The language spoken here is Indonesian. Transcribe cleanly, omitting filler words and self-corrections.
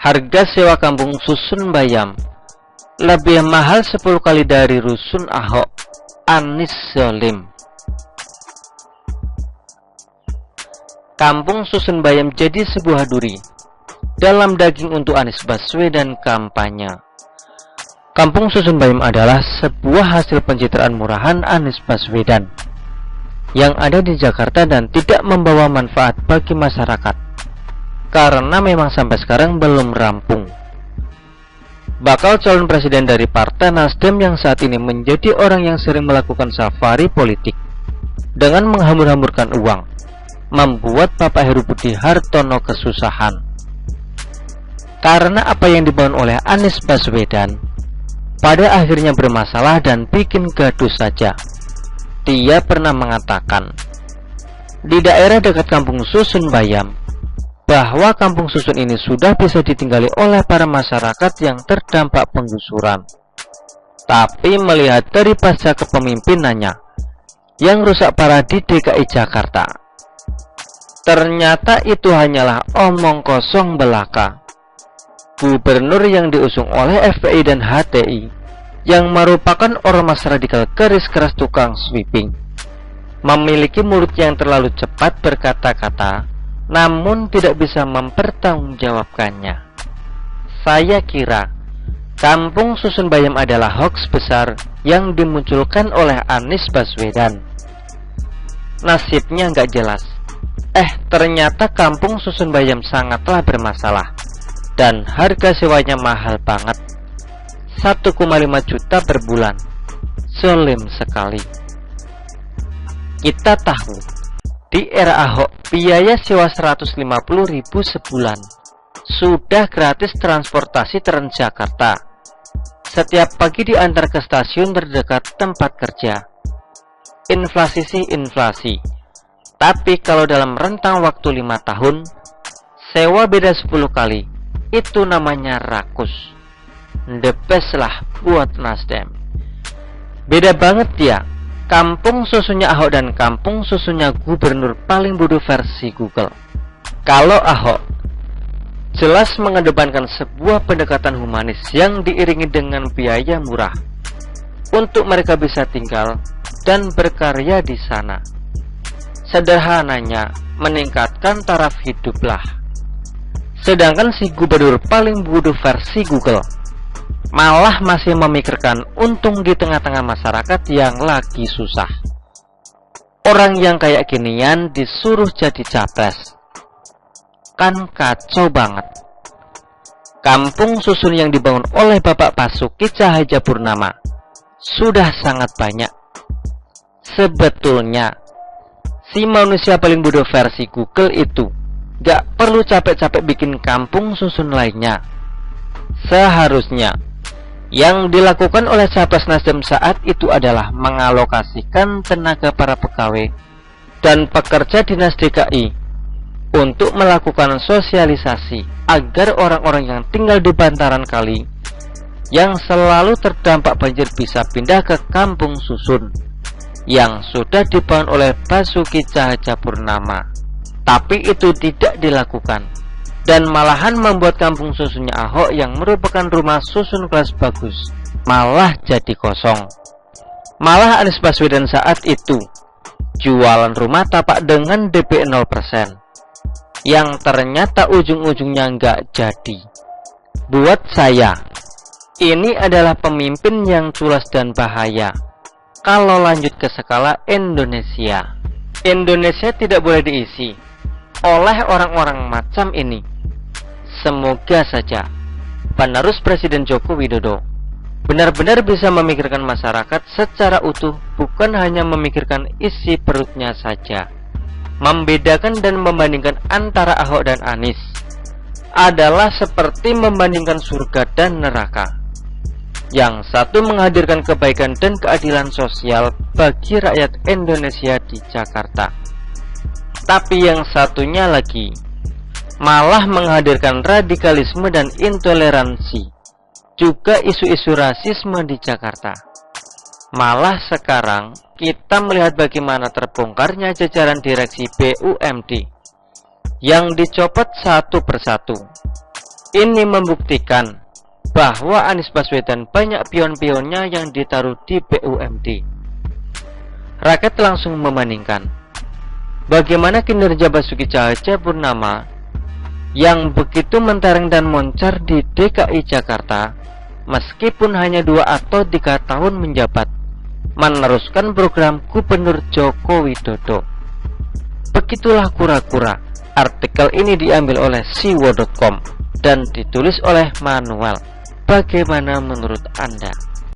Harga sewa kampung Susun Bayam lebih mahal 10 kali dari rusun Ahok, Anies Zolim. Kampung Susun Bayam jadi sebuah duri dalam daging untuk Anies Baswedan kampanye. Kampung Susun Bayam adalah sebuah hasil pencitraan murahan Anies Baswedan yang ada di Jakarta dan tidak membawa manfaat bagi masyarakat, karena memang sampai sekarang belum rampung. Bakal calon presiden dari Partai Nasdem yang saat ini menjadi orang yang sering melakukan safari politik dengan menghambur-hamburkan uang, membuat Bapak Heru Budi Hartono kesusahan. Karena apa yang dibangun oleh Anies Baswedan pada akhirnya bermasalah dan bikin gaduh saja. Dia pernah mengatakan di daerah dekat kampung Susun Bayam bahwa kampung Susun ini sudah bisa ditinggali oleh para masyarakat yang terdampak penggusuran. Tapi melihat dari pasca kepemimpinannya yang rusak parah di DKI Jakarta, ternyata itu hanyalah omong kosong belaka. Gubernur yang diusung oleh FPI dan HTI yang merupakan ormas radikal garis keras tukang sweeping memiliki mulut yang terlalu cepat berkata-kata, namun tidak bisa mempertanggungjawabkannya. Saya kira kampung Susun Bayam adalah hoax besar yang dimunculkan oleh Anies Baswedan. Nasibnya nggak jelas. Ternyata kampung Susun Bayam sangatlah bermasalah dan harga sewanya mahal banget, 1,5 juta per bulan. Zolim sekali. Kita tahu di era Ahok, biaya sewa 150.000 sebulan. Sudah gratis transportasi Transjakarta. Setiap pagi diantar ke stasiun terdekat tempat kerja. Inflasi sih inflasi. Tapi kalau dalam rentang waktu 5 tahun, sewa beda 10 kali. Itu namanya rakus. The best lah buat Nasdem. Beda banget ya. Kampung susunnya Ahok dan kampung susunnya gubernur paling bodoh versi Google. Kalau Ahok jelas mengedepankan sebuah pendekatan humanis yang diiringi dengan biaya murah untuk mereka bisa tinggal dan berkarya di sana. Sederhananya meningkatkan taraf hiduplah. Sedangkan si gubernur paling bodoh versi Google malah masih memikirkan untung di tengah-tengah masyarakat yang lagi susah. Orang yang kayak ginian disuruh jadi capres, kan kacau banget. Kampung Susun yang dibangun oleh Bapak Basuki Cahayapurnama sudah sangat banyak. Sebetulnya si manusia paling bodoh versi Google itu gak perlu capek-capek bikin kampung susun lainnya. Seharusnya yang dilakukan oleh Capres Nasdem saat itu adalah mengalokasikan tenaga para pegawai dan pekerja dinas DKI untuk melakukan sosialisasi agar orang-orang yang tinggal di bantaran kali yang selalu terdampak banjir bisa pindah ke kampung susun yang sudah dibangun oleh Basuki Cahayapurnama. Tapi itu tidak dilakukan, dan malahan membuat kampung susunnya Ahok yang merupakan rumah susun kelas bagus malah jadi kosong. Malah Anies Baswedan saat itu jualan rumah tapak dengan DP 0% yang ternyata ujung-ujungnya nggak jadi. Buat saya, ini adalah pemimpin yang culas dan bahaya. Kalau lanjut ke skala Indonesia, Indonesia tidak boleh diisi oleh orang-orang macam ini. Semoga saja penerus Presiden Joko Widodo benar-benar bisa memikirkan masyarakat secara utuh, bukan hanya memikirkan isi perutnya saja. Membedakan dan membandingkan antara Ahok dan Anies adalah seperti membandingkan surga dan neraka. Yang satu menghadirkan kebaikan dan keadilan sosial bagi rakyat Indonesia di Jakarta, tapi yang satunya lagi malah menghadirkan radikalisme dan intoleransi, juga isu-isu rasisme di Jakarta. Malah sekarang kita melihat bagaimana terbongkarnya jajaran direksi BUMD yang dicopot satu persatu. Ini membuktikan bahwa Anies Baswedan banyak pion-pionnya yang ditaruh di BUMD. Rakyat langsung membandingkan bagaimana kinerja Basuki Cahayapurnama yang begitu mentereng dan moncar di DKI Jakarta, meskipun hanya 2 atau 3 tahun menjabat, meneruskan program Gubernur Joko Widodo. Begitulah kura-kura. Artikel ini diambil oleh siwo.com dan ditulis oleh Manuel. Bagaimana menurut Anda?